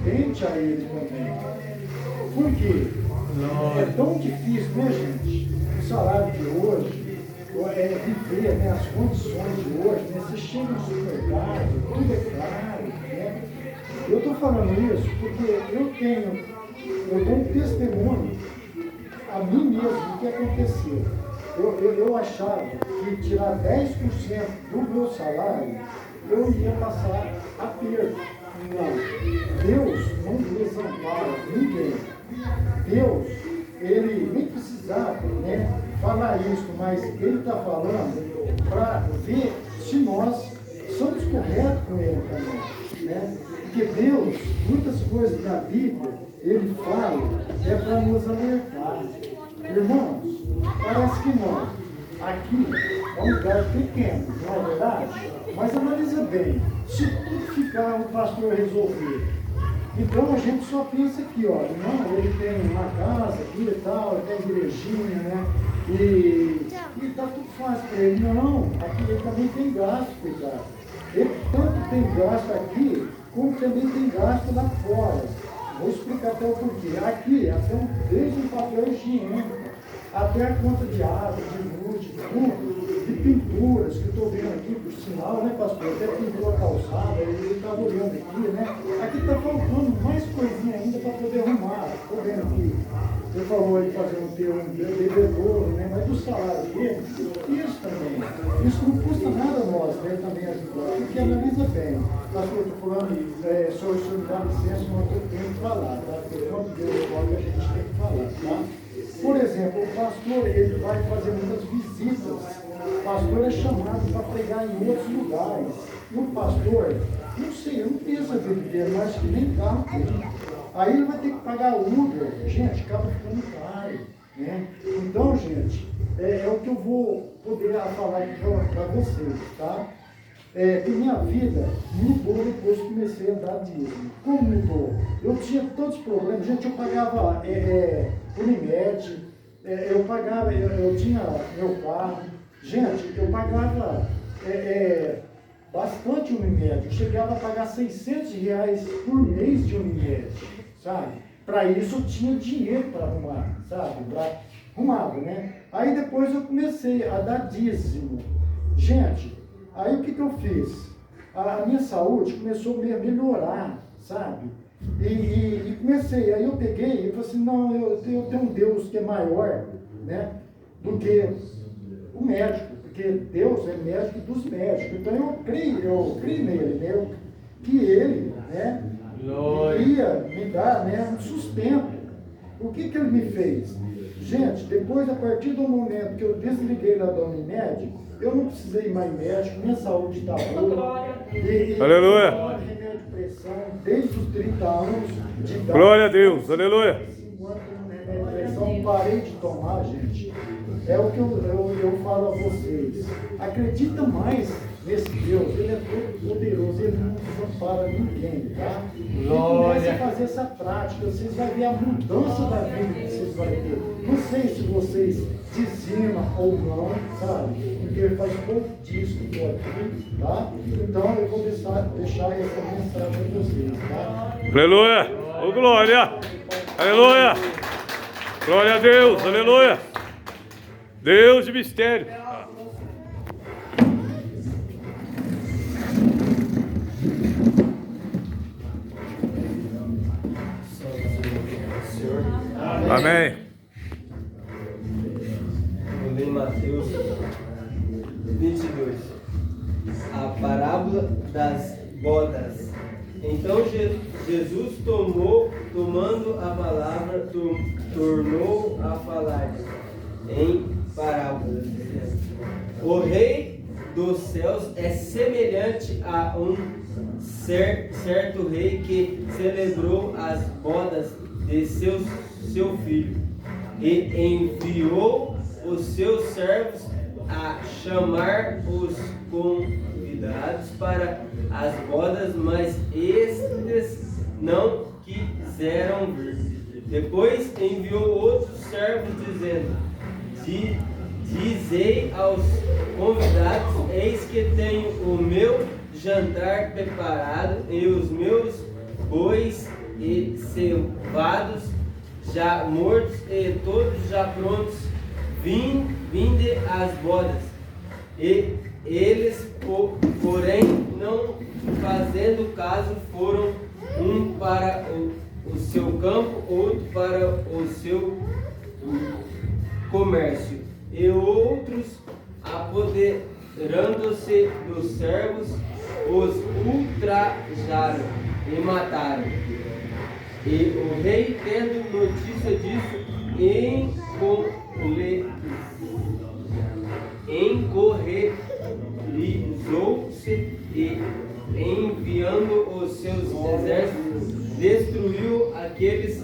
submetente a ele também. Por quê? É tão difícil, né, gente? O salário de hoje, viver, né, as condições de hoje, né? Você chega no supermercado, tudo é caro, né? Eu estou falando isso porque eu dou um testemunho a mim mesmo do que aconteceu. Eu achava que tirar 10% do meu salário, eu ia passar aperto. Não. Deus não desampara ninguém. Deus, ele nem precisava, né, falar isso, mas ele está falando para ver se nós somos corretos com ele também, né? Porque Deus, muitas coisas da Bíblia, ele fala, é para nos alertar. Irmãos, parece que nós, aqui é um lugar pequeno, não é verdade? Mas analisa bem, se tudo ficar o pastor resolver, então a gente só pensa aqui, ó, não, ele tem uma casa aqui e tal, ele tem igrejinha, né? E tá tudo fácil para ele. Não, aqui ele também tem gasto, cuidado. Ele tanto tem gasto aqui, como também tem gasto lá fora. Vou explicar até o porquê. Aqui, até desde um papel higiênico, até a conta de água, de luz, de tudo, de pinturas, que eu estou vendo aqui, por sinal, né, pastor? Até pintou a calçada, ele estava olhando aqui, né? Aqui está faltando mais coisinha ainda para poder arrumar. Estou vendo aqui. Ele falou de fazer um bebedouro, né? Mas do salário dele, isso também. Isso não custa nada a nós, né? Também ajudar. Porque analisa bem. Pastor, eu estou falando, o senhor me dá licença, mas eu tenho que falar, tá? Porque quanto Deus coloca, a gente tem que falar, tá? Por exemplo, o pastor, ele vai fazer muitas visitas. O pastor é chamado para pregar em outros lugares. E o pastor, não sei, eu não penso a vida dele, mas que nem carro tem. Aí ele vai ter que pagar Uber. Gente, acaba ficando caro, né? Então, gente, é o que eu vou poder falar aqui para vocês, tá? Que minha vida mudou depois que comecei a dar dízimo. Como mudou? Eu tinha todos os problemas. Gente, eu pagava Unimed, eu tinha meu carro. Gente, eu pagava bastante Unimed. Eu chegava a pagar R$600 por mês de Unimed, sabe? Para isso eu tinha dinheiro para arrumar, sabe? Arrumava, né? Aí depois eu comecei a dar dízimo. Gente, aí o que eu fiz? A minha saúde começou a melhorar, sabe? E comecei, aí eu peguei e falei assim, não, eu tenho um Deus que é maior, né, do que o médico, porque Deus é médico dos médicos. Então eu creio nele, né, que ele, né, ia me dar, né, um sustento. O que ele me fez? Gente, depois, a partir do momento que eu desliguei lá da Unimed, eu não precisei ir mais médico, minha saúde está boa. Aleluia! Remédio de pressão desde os 30 anos de idade. Glória a Deus, aleluia! 5 anos tomando remédio de pressão, parei de tomar, gente. É o que eu falo a vocês. Acredita mais nesse Deus, ele é todo poderoso, ele não desampara ninguém, tá? E comece a fazer essa prática, vocês vão ver a mudança da vida que vocês vão ter. Não sei se vocês dizimam ou não, sabe? Porque faz pouco disso que eu aqui, tá? Então eu vou deixar essa mensagem para vocês, tá? Aleluia! Oh, glória! Aleluia! Glória a Deus, aleluia! Deus de mistério! Amém. Em Mateus 22, a parábola das bodas. Então Jesus tomando a palavra, tornou a falar em parábolas. O rei dos céus é semelhante a um certo rei que celebrou as bodas de seu filho e enviou os seus servos a chamar os convidados para as bodas, mas estes não quiseram vir. Depois enviou outros servos dizendo: dizei aos convidados, eis que tenho o meu jantar preparado e os meus bois mortos e todos já prontos, vinde às bodas. E eles, porém, não fazendo caso, foram um para o seu campo, outro para o seu comércio. E outros, apoderando-se dos servos, os ultrajaram e mataram. E o rei, tendo notícia disso, encorrerizou-se e, enviando os seus exércitos, destruiu aqueles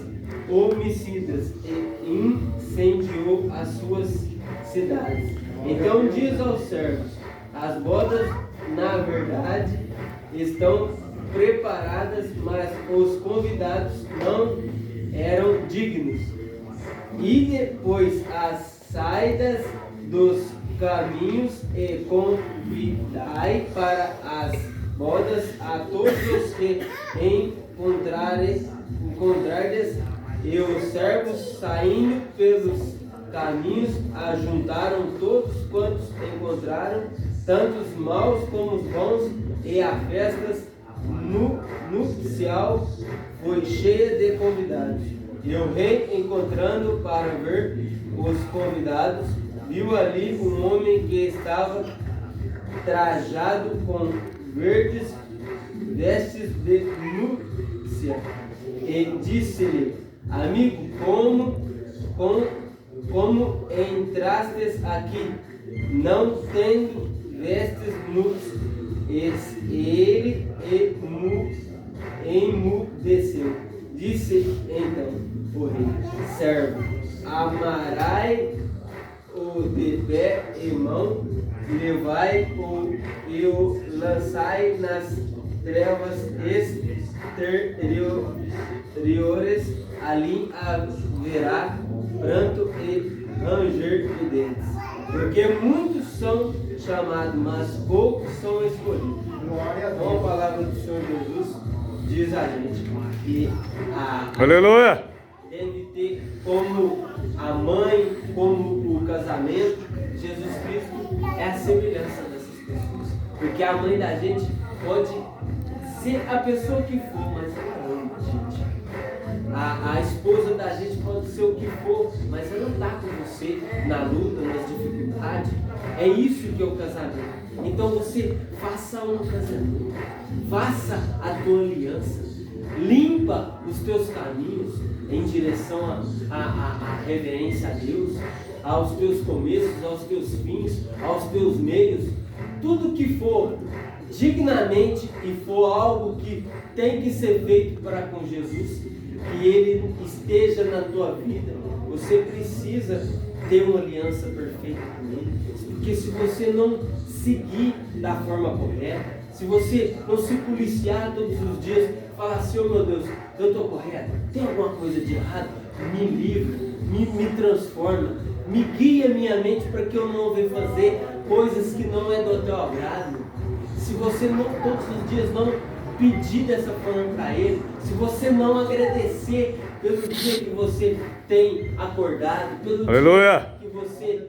homicidas e incendiou as suas cidades. Então diz aos servos: as bodas, na verdade, estão preparadas, mas os convidados não eram dignos. E depois as saídas dos caminhos e convidai para as bodas a todos os que encontrardes. E os servos, saindo pelos caminhos, ajuntaram todos quantos encontraram, tanto os maus como os bons, e a festa nupcial foi cheia de convidados. E o rei, encontrando para ver os convidados, viu ali um homem que estava trajado com verdes vestes de núpcia, e disse-lhe: amigo, como entrastes aqui, não tendo vestes núpcias? Ele emudeceu. Disse então o rei: servo, amarai o de pé e mão, levai-o e o lançai nas trevas exteriores, ali haverá pranto e ranger de dentes, porque muitos são chamados, mas poucos são escolhidos. Então a palavra do Senhor Jesus diz a gente que Aleluia! deve ter como a mãe, como o casamento. Jesus Cristo é a semelhança dessas pessoas, porque a mãe da gente pode ser a pessoa que for, mas ela ama a gente. A esposa da gente pode ser o que for, mas ela está com você na luta, nas dificuldades. É isso que é o casamento. Então você faça um casamento, faça a tua aliança, limpa os teus caminhos em direção à reverência a Deus, aos teus começos, aos teus fins, aos teus meios. Tudo que for dignamente e for algo que tem que ser feito para com Jesus, que Ele esteja na tua vida, você precisa ter uma aliança perfeita com Ele. Porque se você não seguir da forma correta, se você não se policiar todos os dias, falar assim: oh meu Deus, eu estou correto, tem alguma coisa de errado? Me livra, me transforma, me guia minha mente para que eu não venha fazer coisas que não é do teu agrado. Se você não, todos os dias, não pedir dessa forma para Ele, se você não agradecer pelo dia que você tem acordado, pelo Aleluia. dia que você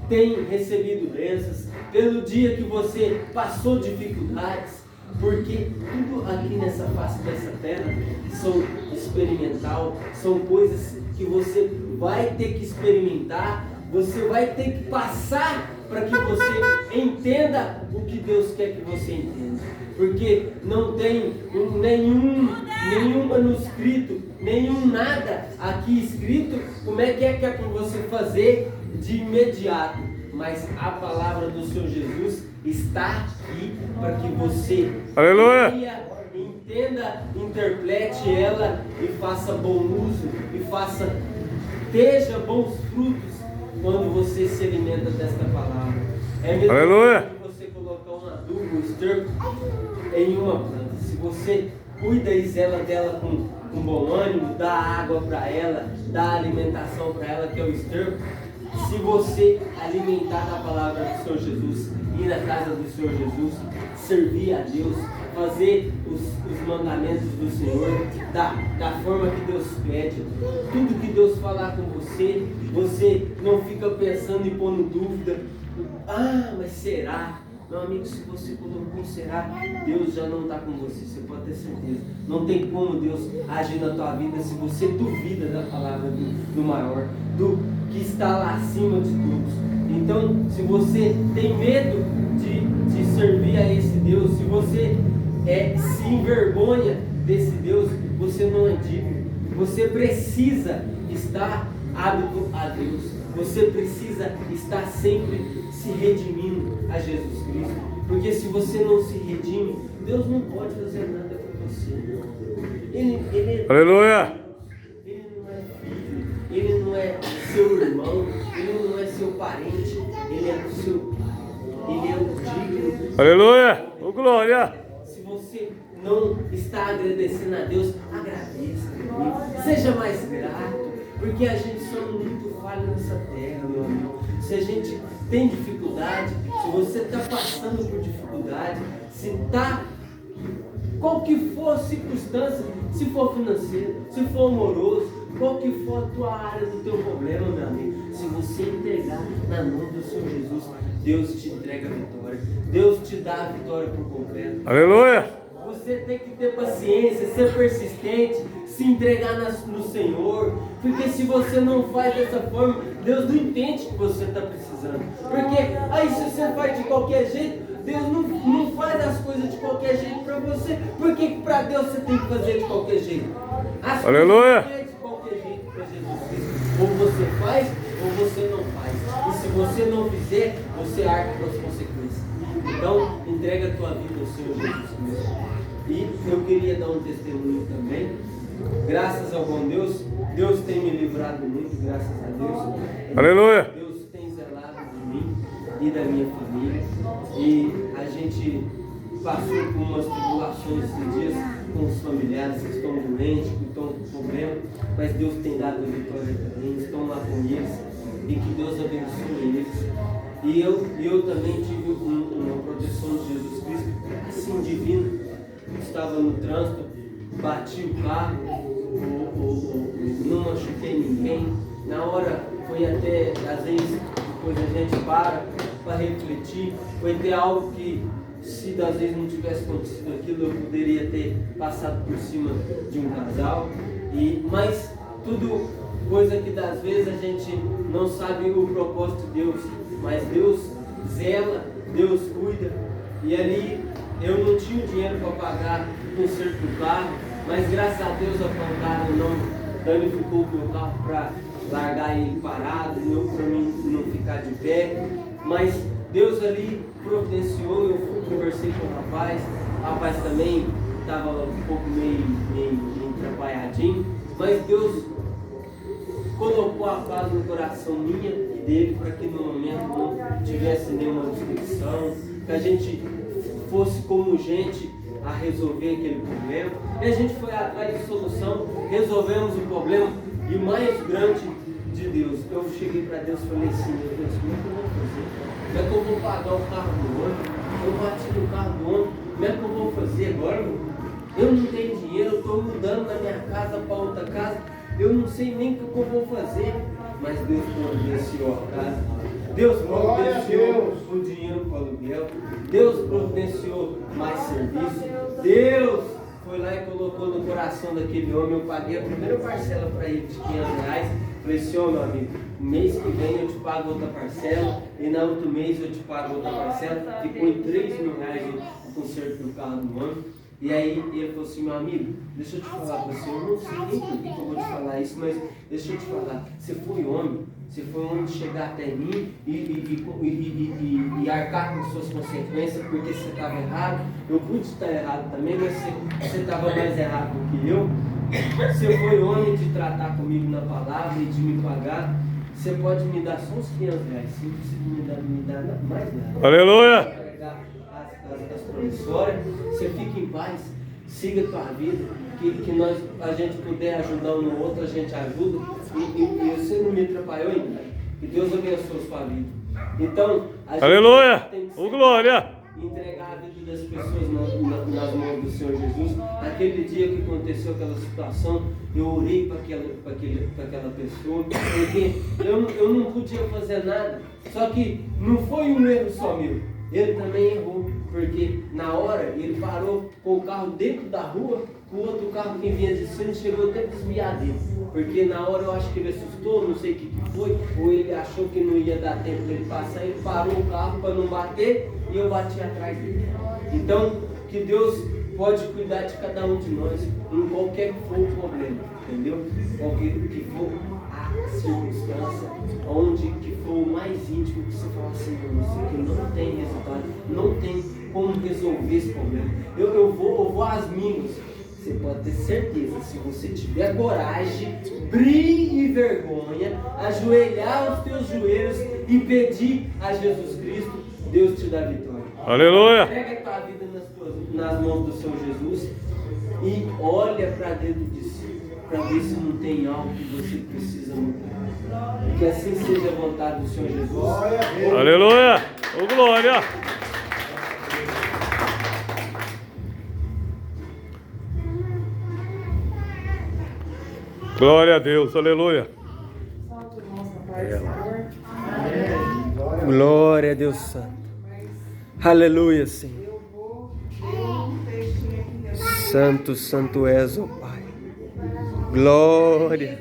tem recebido bênçãos, pelo dia que você passou dificuldades, porque tudo aqui nessa face dessa terra são experimental, são coisas que você vai ter que experimentar, você vai ter que passar para que você entenda o que Deus quer que você entenda. Porque não tem nenhum manuscrito, nenhum nada aqui escrito, como é que é para você fazer de imediato. Mas a palavra do Senhor Jesus está aqui para que você leia, entenda, interprete ela e faça bom uso, e esteja bons frutos quando você se alimenta desta palavra. É mesmo que você colocar um adubo, um esterco em uma planta. Se você cuida e zela dela com bom ânimo, dá água para ela, dá alimentação para ela, que é o esterco. Se você alimentar da palavra do Senhor Jesus, ir na casa do Senhor Jesus, servir a Deus, fazer os mandamentos do Senhor da forma que Deus pede. Tudo que Deus falar com você, você não fica pensando e pondo dúvida. Ah, mas será? Meu amigo, se você colocou será, Deus já não está com você, você pode ter certeza. Não tem como Deus agir na tua vida se você duvida da palavra do maior, do que está lá acima de todos. Então, se você tem medo de servir a esse Deus, se você se envergonha desse Deus, você não é digno. Você precisa estar hábito a Deus. Você precisa estar sempre se redimindo a Jesus Cristo. Porque se você não se redime, Deus não pode fazer nada com você. Aleluia! Ele não é filho, ele não é seu irmão, ele não é seu parente, ele é o seu pai. Ele é o digno. Aleluia! Oh, glória! Se você não está agradecendo a Deus, agradeça. Seja mais grato. Porque a gente somos muito falhos nessa terra, meu amigo. Se a gente tem dificuldade, se você está passando por dificuldade, se está, qual que for a circunstância, se for financeiro, se for amoroso, qual que for a tua área do teu problema, meu amigo, se você entregar na mão do Senhor Jesus, Deus te entrega a vitória. Deus te dá a vitória por completo. Aleluia! Você tem que ter paciência, ser persistente, se entregar no Senhor. Porque se você não faz dessa forma, Deus não entende que você está precisando. Porque aí se você faz de qualquer jeito, Deus não faz as coisas de qualquer jeito para você. Porque para Deus você tem que fazer de qualquer jeito. As Aleluia! coisas não é de qualquer jeito para Jesus Cristo. Ou você faz, ou você não faz. E se você não fizer, você arca com as consequências. Então, entrega a tua vida ao Senhor Jesus Cristo. E eu queria dar um testemunho também. Graças ao bom Deus, Deus tem me livrado muito, graças a Deus. Aleluia! Deus tem zelado de mim e da minha família. E a gente passou por umas tribulações esses dias com os familiares que estão doentes, que estão com problema, mas Deus tem dado a vitória também, estão lá com eles. E que Deus abençoe eles. E eu também tive uma proteção de Jesus Cristo, assim, divina. Estava no trânsito, bati o carro, não machuquei ninguém. Na hora foi até, às vezes, depois a gente para refletir, foi ter algo que, se às vezes não tivesse acontecido aquilo, eu poderia ter passado por cima de um casal. Mas tudo coisa que às vezes a gente não sabe o propósito de Deus, mas Deus zela, Deus cuida. E ali eu não tinha dinheiro para pagar o conserto do carro, mas graças a Deus a pancada não danificou o meu carro para largar ele parado, para mim não ficar de pé. Mas Deus ali providenciou, eu conversei com o rapaz também estava um pouco meio atrapalhadinho, mas Deus colocou a paz no coração minha e dele para que no momento não tivesse nenhuma discussão, que a gente fosse como gente a resolver aquele problema. E a gente foi atrás de solução, resolvemos o problema e o mais grande de Deus. Eu cheguei para Deus e falei assim: meu Deus, como é que eu vou fazer? Como é que eu vou pagar o carro do homem? Eu bati no carro do homem, como é que eu vou fazer agora? Eu não tenho dinheiro, eu estou mudando da minha casa para outra casa, eu não sei nem o que eu vou fazer. Mas Deus providenciou a casa, Deus providenciou o dinheiro para o aluguel, Deus providenciou mais serviço, Deus foi lá e colocou no coração daquele homem. Eu paguei a primeira parcela para ele de R$500. Falei assim: ô meu amigo, mês que vem eu te pago outra parcela, e no outro mês eu te pago outra parcela. Ficou em R$3.000 o conserto do carro do homem. E aí ele falou assim: meu amigo, deixa eu te falar para você, eu não sei nem por que eu vou te falar isso, mas deixa eu te falar, você foi homem de chegar até mim e arcar com suas consequências, porque você estava errado. Eu pude estar errado também, mas você estava mais errado do que eu. Você foi homem de tratar comigo na palavra e de me pagar. Você pode me dar só uns R$500, você não precisa me dar mais nada. Aleluia! As promissórias, você fica em paz, siga a tua vida, que a gente puder ajudar um no outro, a gente ajuda, e você não me atrapalhou ainda, e Deus abençoe a sua vida. Então, a gente aleluia! tem que Ô glória! entregar a vida das pessoas nas mãos do Senhor Jesus. Naquele dia que aconteceu aquela situação, eu orei para aquela pessoa, porque eu não podia fazer nada. Só que não foi um erro só meu, ele também errou, porque na hora ele parou com o carro dentro da rua, o outro carro que vinha de cima chegou até a desviar dele, porque na hora eu acho que ele assustou, não sei o que foi, ou ele achou que não ia dar tempo dele passar, ele parou o carro para não bater e eu bati atrás dele. Então, que Deus pode cuidar de cada um de nós, em qualquer que for o problema, entendeu? Qualquer que for a circunstância, onde que for o mais íntimo, que você fala assim, isso aqui não tem resultado, não tem como resolver esse problema. Eu vou às minas. Você pode ter certeza, se você tiver coragem, brilho e vergonha, ajoelhar os teus joelhos e pedir a Jesus Cristo, Deus te dá vitória. Aleluia! Pega a tua vida nas mãos do Senhor Jesus e olha para dentro de si, para ver se não tem algo que você precisa mudar. Que assim seja a vontade do Senhor Jesus. Aleluia! Ô glória! Glória a Deus, aleluia. Glória a Deus Santo. Aleluia, Senhor. Santo, santo és, ó Pai. Glória.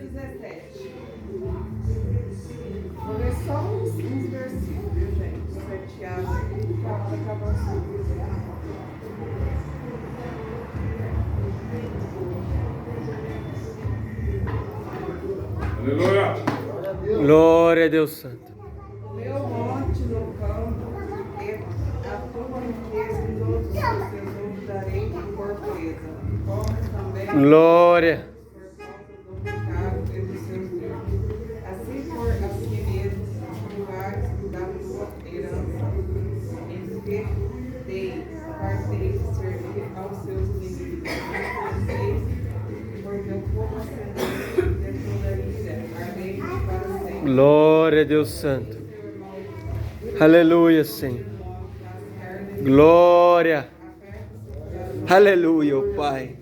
Vou ler só uns versículos, gente, sorteados aqui, para acabar o serviço. Aleluia. Glória a Deus Santo. Meu monte no campo, a tua riqueza e todos os teus tesouros darei por presa. Como também Glória. por causa do pecado e dos seus deuses. Assim por assim mesmo, os lugares da tua herança, em que dei partei de servir aos seus inimigos. Por teu povo ascendente de toda ira, ardente para sempre. Glória a Deus Santo. Aleluia, Senhor. Glória. Aleluia, ó Pai.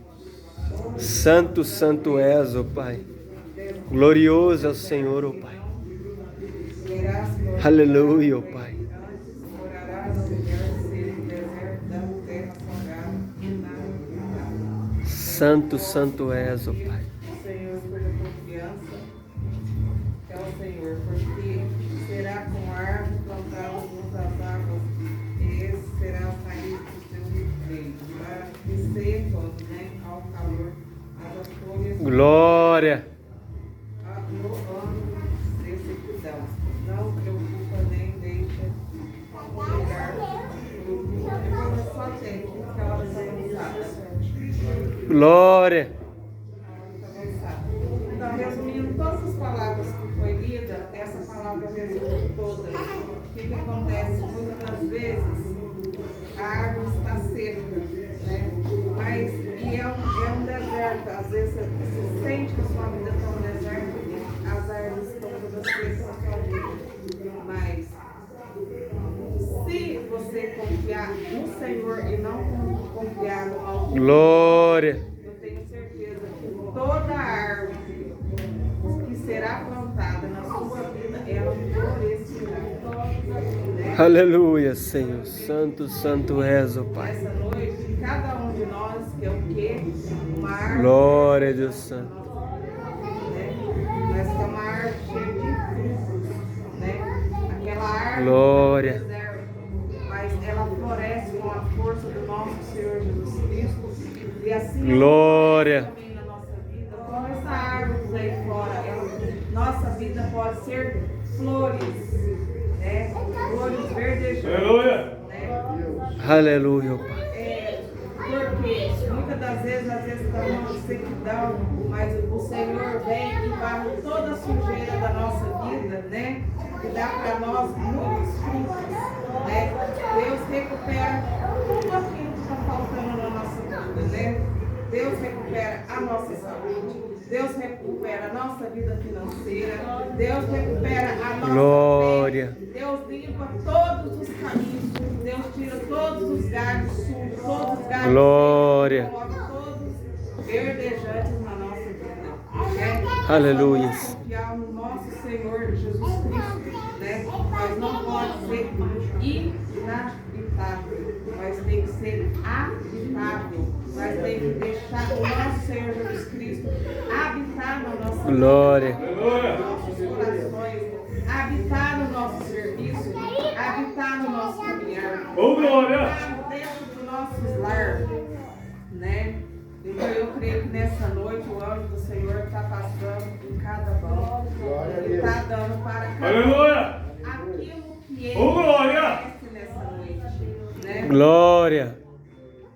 Santo, santo és, ó Pai. Glorioso é o Senhor, ó Pai. Aleluia, ó Pai. Morarás no lugar seco, deserto da terra salgada, e nada. Santo, santo és, ó Pai. O Senhor cuja confiança é o Senhor, porque será com árvore plantada junto às águas, e esse será a raiz do seu reino, para que secam, né, ao calor as folhas Glória. no ano de sequidão. Não preocupa nem deixa chegar. Eu vou só ter que ela vai avançada. Glória. Então, resumindo todas as palavras que foi lida, essa palavra resume todas. O que acontece? Muitas das vezes a árvore está seca, né? Mas é um deserto. Às vezes você sente que a sua vida está um deserto e as árvores estão todas secas na sua vida. Mas se você confiar no Senhor e não confiar no alto, Glória. eu tenho certeza que toda árvore que será plantada na sua vida, ela florescerá. Né? Aleluia, Senhor. Santo, santo és, ó Pai. Essa noite, cada um de nós quer o quê? Uma árvore. Glória a Deus Santo. Né? Mas que é uma árvore cheia de frutos. Né? Aquela árvore Glória. do deserto, mas ela floresce com a força do nosso Senhor Jesus Cristo. E assim Glória. também na nossa vida, como essa árvore aí fora, nossa vida pode ser flores, né? Flores verdejantes. Aleluia. Né? Aleluia, ó Pai. Porque muitas das vezes, estamos em sequidão, mas o Senhor vem e varre toda a sujeira da nossa vida, né? E dá para nós muitos frutos, né? Deus recupera tudo aquilo que está faltando na nossa vida, né? Deus recupera a nossa saúde, Deus recupera a nossa vida financeira, Deus recupera a nossa Glória. fé, Deus limpa todos os caminhos, Deus tira todos os galhos sujos, todos os galhos Glória. secos, coloca todos verdejantes na nossa vida. Né? Aleluia. Nós confiar no nosso Senhor Jesus Cristo, né? Nós não podemos ser inabitável, nós temos que ser habitável, nós temos que deixar o nosso Senhor Jesus Cristo habitar na nossa Glória. vida, nos nossos corações, habitar no nosso serviço, habitar no nosso caminhar, Ô, glória. habitar dentro do nosso lar, né? Então eu creio que nessa noite o anjo do Senhor está passando em cada banco. Ele está dando para cada Aleluia. aquilo que ele Ô, glória. merece nessa noite. Né? Glória.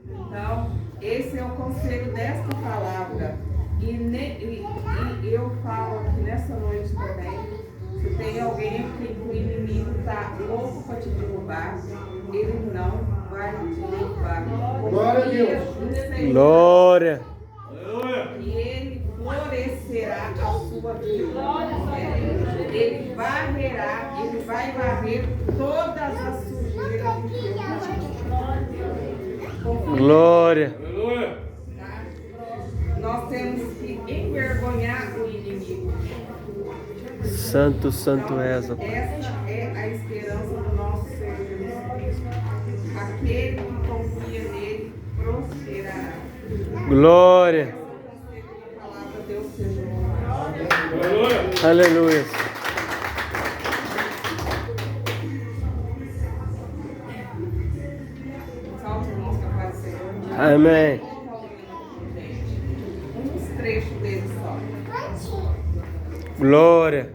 Então, esse é o conselho desta palavra. E eu falo aqui nessa noite também, se tem alguém aqui que o inimigo está louco para te derrubar, ele não vai te derrubar. Glória a Deus. Glória. E ele florescerá a sua vida. Ele varrerá, ele vai varrer todas as sujeiras do seu caminho. Glória. Tá? Nós temos que envergonhar o inimigo. Santo, santo és, ó Pai. Essa é a esperança do nosso Senhor Jesus Cristo. Aquele que confia nele prosperará. Glória. A palavra Deus seja louvado. Aleluia. Salve música para o Senhor. Amém. Uns trechos dele só. Glória.